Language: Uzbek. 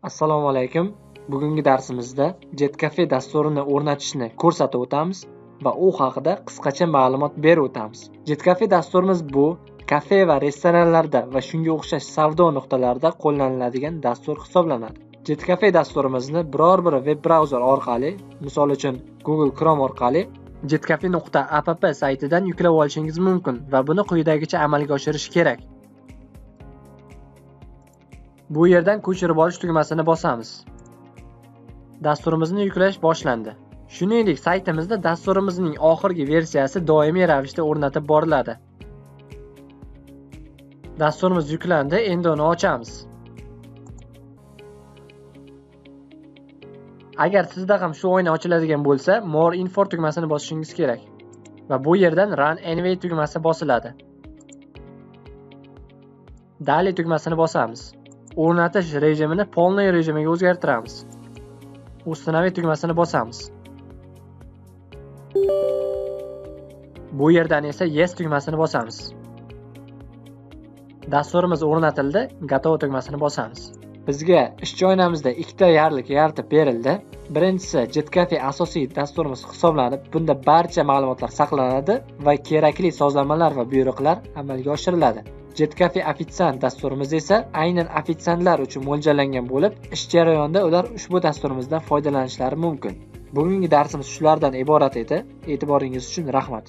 Assalomu alaykum. Bugungi darsimizda JetCafe dasturini o'rnatishni ko'rsatib o'tamiz va u haqida qisqacha ma'lumot berib o'tamiz. JetCafe dasturimiz bu kafe va restoranlarda va shunga o'xshash savdo nuqtalarida qo'llaniladigan dastur hisoblanadi. JetCafe dasturimizni biror bir veb brauzer orqali, misol uchun Google Chrome orqali jetcafe.app saytidan yuklab olishingiz mumkin va buni quyidagicha amalga oshirish kerak. Bu yerdan ko'chirib olish tugmasini bosamiz. Dasturimizni yuklash boshlandi. Shuningdek, saytimizda dasturimizning oxirgi versiyasi doimiy ravishda o'rnatib boriladi. Dasturimiz yuklandi, endi uni ochamiz. Agar sizda ham shu o'yin ochiladigan bo'lsa, More Info tugmasini bosishingiz kerak va bu yerdan Run Anyway tugmasi bosiladi. Dalее tugmasini bosamiz. O'rnatish rejimini polniy rejimiga o'zgartiramiz. Установить tugmasini bosamiz. Bu yerdan esa Yes tugmasini bosamiz. Dasturimiz o'rnatildi, Готово tugmasini bosamiz. Bizga ish joyimizda ikkita yarlik yaratib berildi. Birinchisi JetCafe asosiy dasturimiz hisoblanib, bunda barcha ma'lumotlar saqlanadi va kerakli sozlamalar va buyruqlar amalga oshiriladi. JetCafe ofitsiant dasturimiz esa aynan ofitsiantlar uchun mo'ljallangan bo'lib, ish jarayonida ular ushbu dasturimizdan foydalanishlari mumkin. Bugungi darsimiz shulardan iborat edi. E'tiboringiz uchun rahmat.